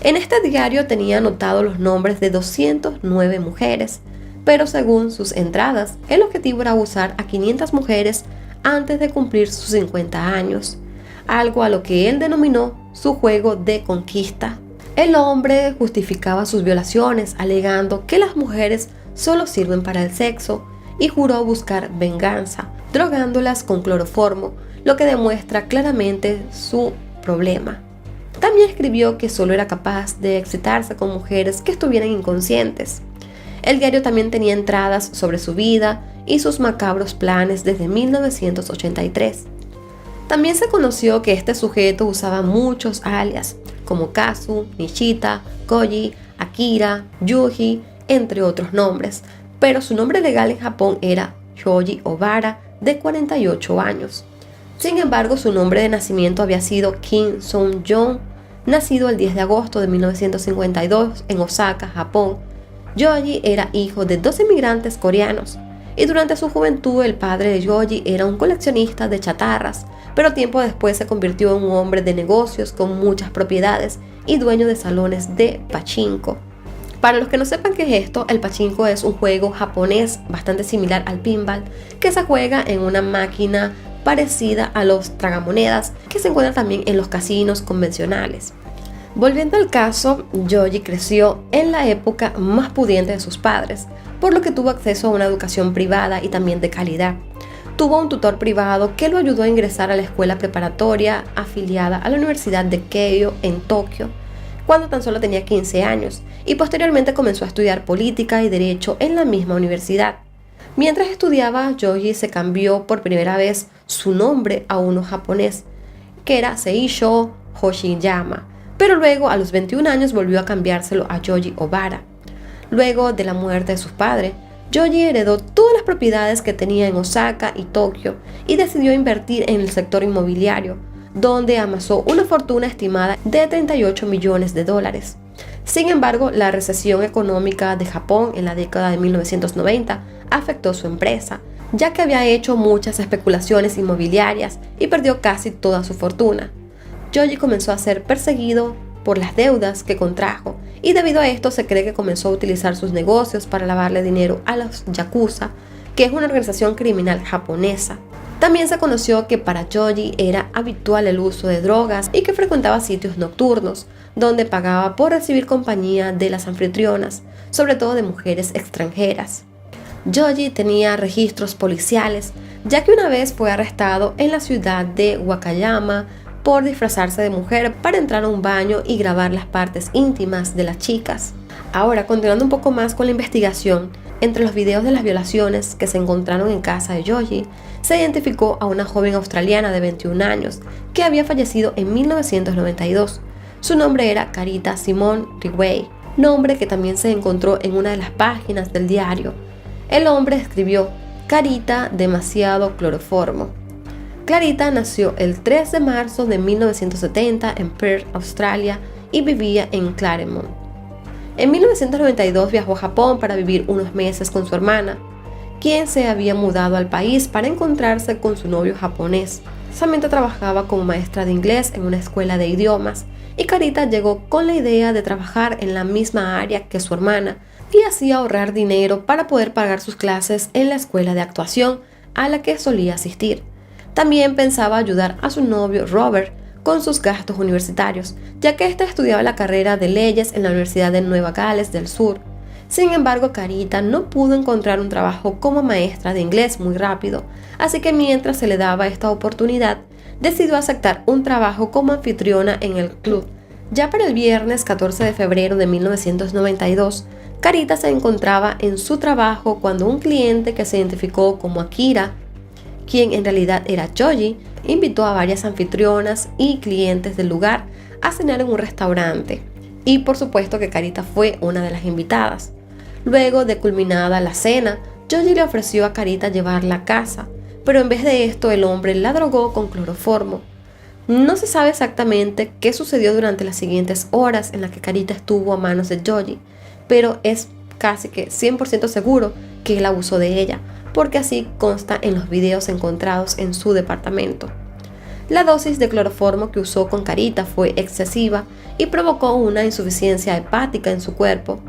En este diario tenía anotados los nombres de 209 mujeres, pero según sus entradas, el objetivo era abusar a 500 mujeres antes de cumplir sus 50 años, algo a lo que él denominó su juego de conquista. El hombre justificaba sus violaciones alegando que las mujeres solo sirven para el sexo y juró buscar venganza, drogándolas con cloroformo, lo que demuestra claramente su problema. También escribió que solo era capaz de excitarse con mujeres que estuvieran inconscientes. El diario también tenía entradas sobre su vida y sus macabros planes desde 1983. También se conoció que este sujeto usaba muchos alias, como Kazu, Nishita, Koji, Akira, Yuji, entre otros nombres, pero su nombre legal en Japón era Shoji Obara, de 48 años. Sin embargo, su nombre de nacimiento había sido Kim Sung-jong, nacido el 10 de agosto de 1952 en Osaka, Japón. Yoji era hijo de 2 inmigrantes coreanos, y durante su juventud el padre de Yoji era un coleccionista de chatarras, pero tiempo después se convirtió en un hombre de negocios con muchas propiedades y dueño de salones de pachinko. Para los que no sepan qué es esto, el pachinko es un juego japonés bastante similar al pinball, que se juega en una máquina parecida a los tragamonedas que se encuentran también en los casinos convencionales. Volviendo al caso, Yoji creció en la época más pudiente de sus padres, por lo que tuvo acceso a una educación privada y también de calidad. Tuvo un tutor privado que lo ayudó a ingresar a la escuela preparatoria afiliada a la Universidad de Keio en Tokio, cuando tan solo tenía 15 años, y posteriormente comenzó a estudiar política y derecho en la misma universidad. Mientras estudiaba, Yoji se cambió por primera vez su nombre a uno japonés, que era Seisho Hoshiyama, pero luego a los 21 años volvió a cambiárselo a Yoji Obara. Luego de la muerte de sus padres, Yoji heredó todas las propiedades que tenía en Osaka y Tokio y decidió invertir en el sector inmobiliario, donde amasó una fortuna estimada de 38 millones de dólares. Sin embargo, la recesión económica de Japón en la década de 1990 afectó su empresa, ya que había hecho muchas especulaciones inmobiliarias y perdió casi toda su fortuna. Yoji comenzó a ser perseguido por las deudas que contrajo, y debido a esto se cree que comenzó a utilizar sus negocios para lavarle dinero a los yakuza, que es una organización criminal japonesa. También se conoció que para Yoji era habitual el uso de drogas y que frecuentaba sitios nocturnos, donde pagaba por recibir compañía de las anfitrionas, sobre todo de mujeres extranjeras. Yoji tenía registros policiales, ya que una vez fue arrestado en la ciudad de Wakayama por disfrazarse de mujer para entrar a un baño y grabar las partes íntimas de las chicas. Ahora, continuando un poco más con la investigación, entre los videos de las violaciones que se encontraron en casa de Yoji, se identificó a una joven australiana de 21 años que había fallecido en 1992. Su nombre era Carita Simone Ridgway, nombre que también se encontró en una de las páginas del diario. El hombre escribió: Carita, demasiado cloroformo. Carita nació el 3 de marzo de 1970 en Perth, Australia, y vivía en Claremont. En 1992 viajó a Japón para vivir unos meses con su hermana, quien se había mudado al país para encontrarse con su novio japonés. Samantha trabajaba como maestra de inglés en una escuela de idiomas, y Carita llegó con la idea de trabajar en la misma área que su hermana y así ahorrar dinero para poder pagar sus clases en la escuela de actuación a la que solía asistir. También pensaba ayudar a su novio Robert con sus gastos universitarios, ya que éste estudiaba la carrera de leyes en la Universidad de Nueva Gales del Sur. Sin embargo, Carita no pudo encontrar un trabajo como maestra de inglés muy rápido, así que mientras se le daba esta oportunidad, decidió aceptar un trabajo como anfitriona en el club. Ya para el viernes 14 de febrero de 1992, Carita se encontraba en su trabajo cuando un cliente que se identificó como Akira, quien en realidad era Yoji, invitó a varias anfitrionas y clientes del lugar a cenar en un restaurante. y por supuesto que Carita fue una de las invitadas. Luego de culminada la cena, Georgie le ofreció a Carita llevarla a casa, pero en vez de esto el hombre la drogó con cloroformo. No se sabe exactamente qué sucedió durante las siguientes horas en las que Carita estuvo a manos de Georgie, pero es casi que 100% seguro que él abusó de ella, porque así consta en los videos encontrados en su departamento. La dosis de cloroformo que usó con Carita fue excesiva y provocó una insuficiencia hepática en su cuerpo.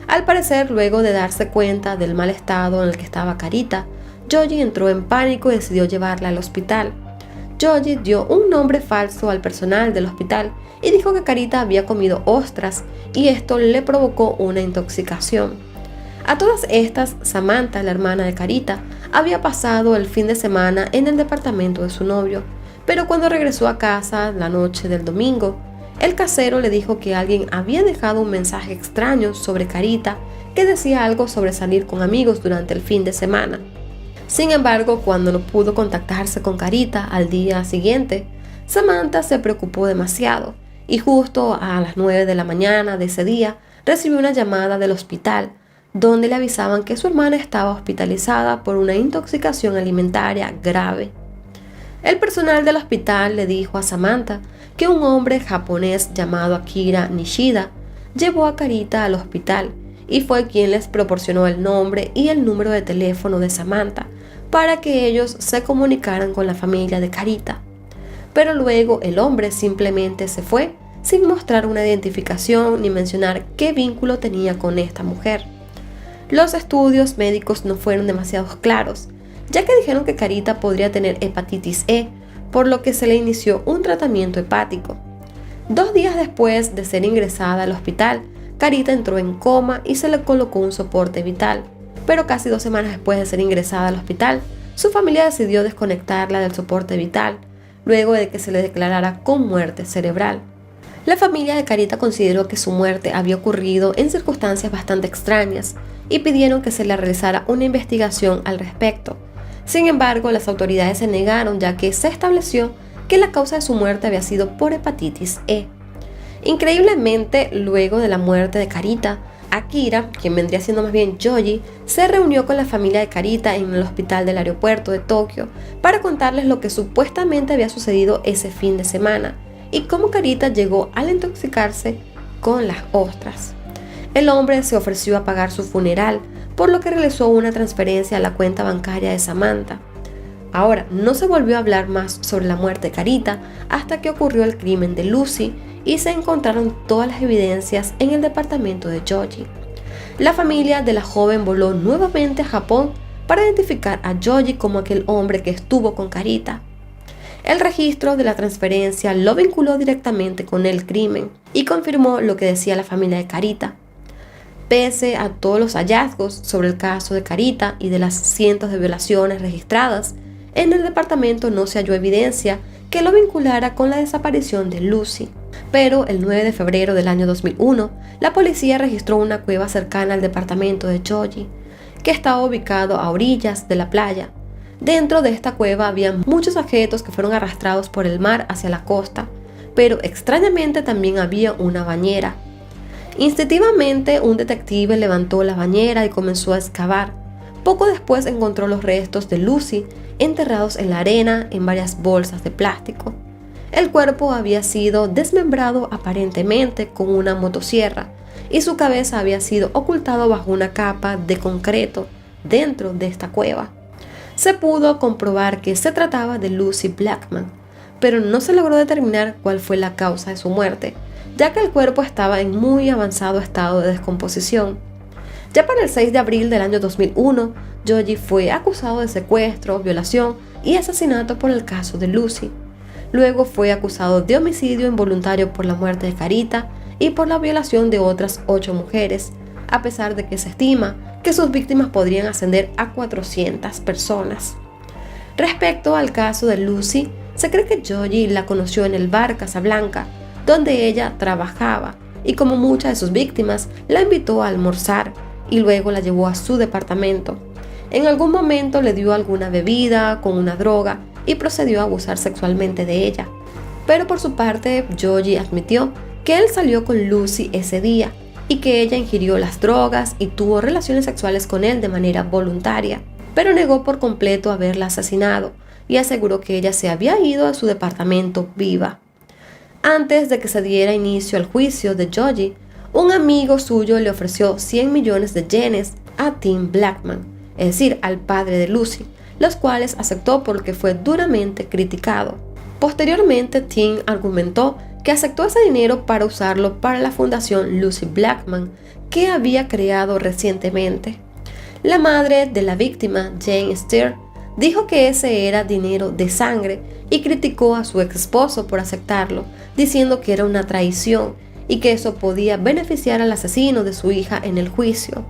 Al parecer, luego de darse cuenta del mal estado en el que estaba Carita, Georgie entró en pánico y decidió llevarla al hospital. Georgie dio un nombre falso al personal del hospital y dijo que Carita había comido ostras y esto le provocó una intoxicación. A todas estas, Samantha, la hermana de Carita, había pasado el fin de semana en el departamento de su novio, pero cuando regresó a casa la noche del domingo, el casero le dijo que alguien había dejado un mensaje extraño sobre Carita que decía algo sobre salir con amigos durante el fin de semana. Sin embargo, cuando no pudo contactarse con Carita al día siguiente, Samantha se preocupó demasiado y justo a las 9 de la mañana de ese día recibió una llamada del hospital donde le avisaban que su hermana estaba hospitalizada por una intoxicación alimentaria grave. El personal del hospital le dijo a Samantha que un hombre japonés llamado Akira Nishida llevó a Carita al hospital y fue quien les proporcionó el nombre y el número de teléfono de Samantha para que ellos se comunicaran con la familia de Carita. Pero luego el hombre simplemente se fue sin mostrar una identificación ni mencionar qué vínculo tenía con esta mujer. Los estudios médicos no fueron demasiado claros, ya que dijeron que Carita podría tener hepatitis E, por lo que se le inició un tratamiento hepático. 2 días después de ser ingresada al hospital, Carita entró en coma y se le colocó un soporte vital, pero casi 2 semanas después de ser ingresada al hospital, su familia decidió desconectarla del soporte vital, luego de que se le declarara con muerte cerebral. La familia de Carita consideró que su muerte había ocurrido en circunstancias bastante extrañas y pidieron que se le realizara una investigación al respecto. Sin embargo, las autoridades se negaron ya que se estableció que la causa de su muerte había sido por hepatitis E. Increíblemente, luego de la muerte de Carita, Akira, quien vendría siendo más bien Georgie, se reunió con la familia de Carita en el hospital del aeropuerto de Tokio para contarles lo que supuestamente había sucedido ese fin de semana y cómo Carita llegó al intoxicarse con las ostras. El hombre se ofreció a pagar su funeral, por lo que realizó una transferencia a la cuenta bancaria de Samantha. Ahora, no se volvió a hablar más sobre la muerte de Carita hasta que ocurrió el crimen de Lucy y se encontraron todas las evidencias en el departamento de Georgie. La familia de la joven voló nuevamente a Japón para identificar a Georgie como aquel hombre que estuvo con Carita. El registro de la transferencia lo vinculó directamente con el crimen y confirmó lo que decía la familia de Carita. Pese a todos los hallazgos sobre el caso de Carita y de las cientos de violaciones registradas, en el departamento no se halló evidencia que lo vinculara con la desaparición de Lucy. Pero el 9 de febrero del año 2001, la policía registró una cueva cercana al departamento de Georgie, que estaba ubicado a orillas de la playa. Dentro de esta cueva había muchos objetos que fueron arrastrados por el mar hacia la costa, pero extrañamente también había una bañera. Instintivamente, un detective levantó la bañera y comenzó a excavar. Poco después encontró los restos de Lucy enterrados en la arena en varias bolsas de plástico. El cuerpo había sido desmembrado aparentemente con una motosierra y su cabeza había sido ocultado bajo una capa de concreto dentro de esta cueva. Se pudo comprobar que se trataba de Lucy Blackman, pero no se logró determinar cuál fue la causa de su muerte, ya que el cuerpo estaba en muy avanzado estado de descomposición. Ya para el 6 de abril del año 2001, Georgie fue acusado de secuestro, violación y asesinato por el caso de Lucy. Luego fue acusado de homicidio involuntario por la muerte de Carita y por la violación de otras 8 mujeres, a pesar de que se estima que sus víctimas podrían ascender a 400 personas. Respecto al caso de Lucy, se cree que Georgie la conoció en el bar Casablanca, donde ella trabajaba, y como muchas de sus víctimas, la invitó a almorzar y luego la llevó a su departamento. En algún momento le dio alguna bebida con una droga y procedió a abusar sexualmente de ella. Pero por su parte, Georgie admitió que él salió con Lucy ese día y que ella ingirió las drogas y tuvo relaciones sexuales con él de manera voluntaria, pero negó por completo haberla asesinado y aseguró que ella se había ido a su departamento viva. Antes de que se diera inicio al juicio de Georgie, un amigo suyo le ofreció 100 millones de yenes a Tim Blackman, es decir, al padre de Lucy, los cuales aceptó porque fue duramente criticado. Posteriormente, Tim argumentó que aceptó ese dinero para usarlo para la fundación Lucy Blackman, que había creado recientemente. La madre de la víctima, Jane Steer, dijo que ese era dinero de sangre y criticó a su ex esposo por aceptarlo, diciendo que era una traición y que eso podía beneficiar al asesino de su hija en el juicio.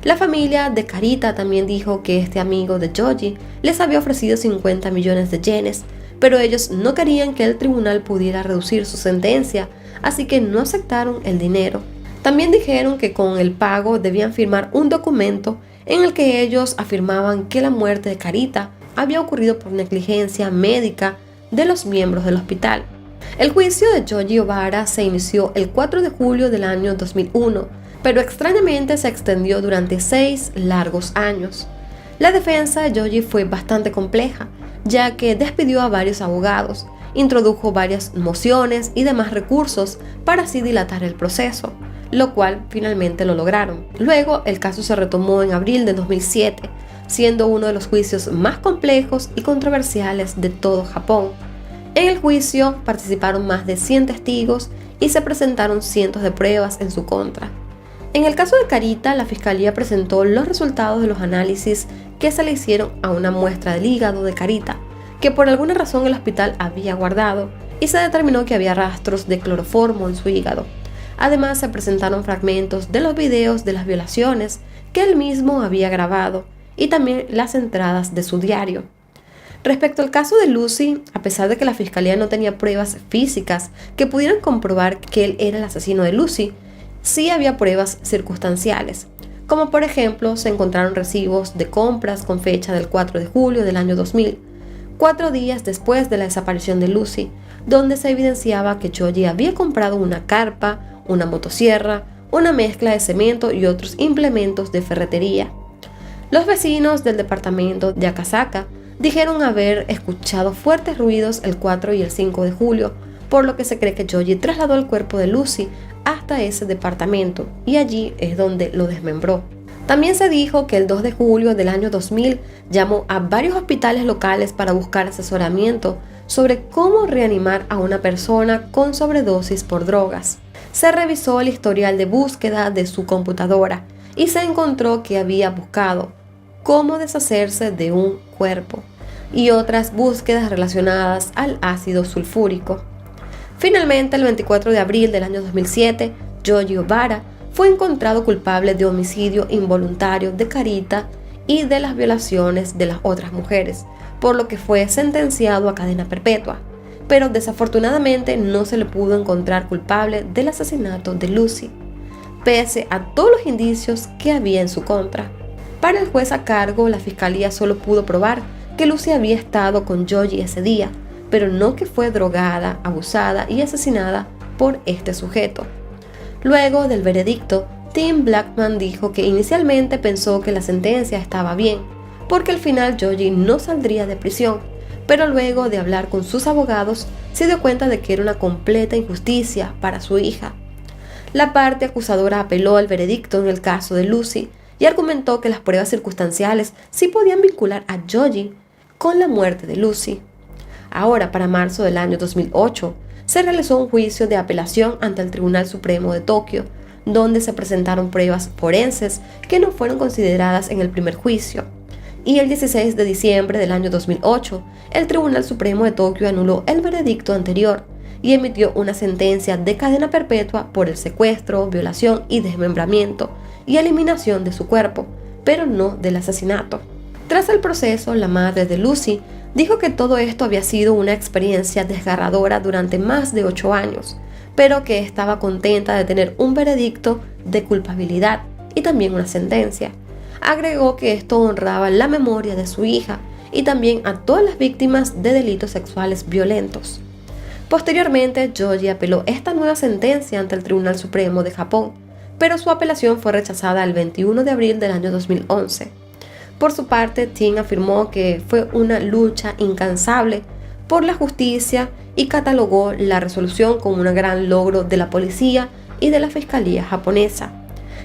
La familia de Carita también dijo que este amigo de Georgie les había ofrecido 50 millones de yenes, pero ellos no querían que el tribunal pudiera reducir su sentencia, así que no aceptaron el dinero. También dijeron que con el pago debían firmar un documento en el que ellos afirmaban que la muerte de Carita había ocurrido por negligencia médica de los miembros del hospital. El juicio de Georgie O'Bara se inició el 4 de julio del año 2001, pero extrañamente se extendió durante 6 largos años. La defensa de Georgie fue bastante compleja, ya que despidió a varios abogados, introdujo varias mociones y demás recursos para así dilatar el proceso, lo cual finalmente lo lograron. Luego, el caso se retomó en abril de 2007, siendo uno de los juicios más complejos y controversiales de todo Japón. En el juicio participaron más de 100 testigos y se presentaron cientos de pruebas en su contra. En el caso de Carita, la fiscalía presentó los resultados de los análisis que se le hicieron a una muestra del hígado de Carita, que por alguna razón el hospital había guardado, y se determinó que había rastros de cloroformo en su hígado. Además, se presentaron fragmentos de los videos de las violaciones que él mismo había grabado y también las entradas de su diario. Respecto al caso de Lucy, a pesar de que la fiscalía no tenía pruebas físicas que pudieran comprobar que él era el asesino de Lucy, sí había pruebas circunstanciales, como por ejemplo se encontraron recibos de compras con fecha del 4 de julio del año 2000, 4 días después de la desaparición de Lucy, donde se evidenciaba que Georgie había comprado una carpa, una motosierra, una mezcla de cemento y otros implementos de ferretería. Los vecinos del departamento de Akasaka dijeron haber escuchado fuertes ruidos el 4 y el 5 de julio, por lo que se cree que Georgie trasladó el cuerpo de Lucy hasta ese departamento y allí es donde lo desmembró. También se dijo que el 2 de julio del año 2000 llamó a varios hospitales locales para buscar asesoramiento sobre cómo reanimar a una persona con sobredosis por drogas. Se revisó el historial de búsqueda de su computadora y se encontró que había buscado cómo deshacerse de un cuerpo y otras búsquedas relacionadas al ácido sulfúrico. Finalmente, el 24 de abril del año 2007, Georgie O'Bara fue encontrado culpable de homicidio involuntario de Carita y de las violaciones de las otras mujeres, por lo que fue sentenciado a cadena perpetua, pero desafortunadamente no se le pudo encontrar culpable del asesinato de Lucy, pese a todos los indicios que había en su contra. Para el juez a cargo, la fiscalía solo pudo probar que Lucy había estado con Georgie ese día, pero no que fue drogada, abusada y asesinada por este sujeto. Luego del veredicto, Tim Blackman dijo que inicialmente pensó que la sentencia estaba bien, porque al final Georgie no saldría de prisión, pero luego de hablar con sus abogados se dio cuenta de que era una completa injusticia para su hija. La parte acusadora apeló al veredicto en el caso de Lucy y argumentó que las pruebas circunstanciales sí podían vincular a Georgie con la muerte de Lucy. Ahora, para marzo del año 2008, se realizó un juicio de apelación ante el Tribunal Supremo de Tokio, donde se presentaron pruebas forenses que no fueron consideradas en el primer juicio. Y el 16 de diciembre del año 2008, el Tribunal Supremo de Tokio anuló el veredicto anterior y emitió una sentencia de cadena perpetua por el secuestro, violación y desmembramiento y eliminación de su cuerpo, pero no del asesinato. Tras el proceso, la madre de Lucy dijo que todo esto había sido una experiencia desgarradora durante más de 8 años, pero que estaba contenta de tener un veredicto de culpabilidad y también una sentencia. Agregó que esto honraba la memoria de su hija y también a todas las víctimas de delitos sexuales violentos. Posteriormente, Yoji apeló esta nueva sentencia ante el Tribunal Supremo de Japón, pero su apelación fue rechazada el 21 de abril del año 2011. Por su parte, Tim afirmó que fue una lucha incansable por la justicia y catalogó la resolución como un gran logro de la policía y de la fiscalía japonesa.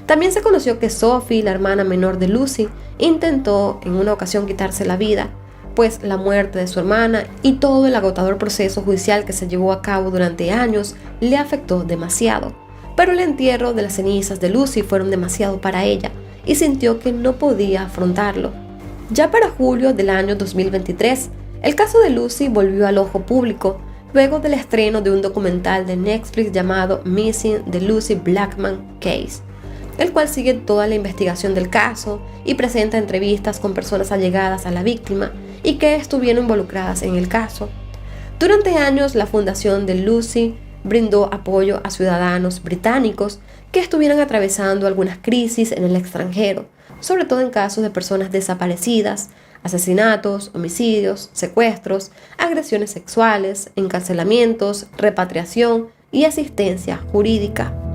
También se conoció que Sophie, la hermana menor de Lucy, intentó en una ocasión quitarse la vida, pues la muerte de su hermana y todo el agotador proceso judicial que se llevó a cabo durante años le afectó demasiado. Pero el entierro de las cenizas de Lucy fueron demasiado para ella y sintió que no podía afrontarlo. Ya para julio del año 2023, el caso de Lucy volvió al ojo público luego del estreno de un documental de Netflix llamado Missing the Lucy Blackman Case, el cual sigue toda la investigación del caso y presenta entrevistas con personas allegadas a la víctima y que estuvieron involucradas en el caso. Durante años, la Fundación de Lucy brindó apoyo a ciudadanos británicos que estuvieran atravesando algunas crisis en el extranjero, sobre todo en casos de personas desaparecidas, asesinatos, homicidios, secuestros, agresiones sexuales, encarcelamientos, repatriación y asistencia jurídica.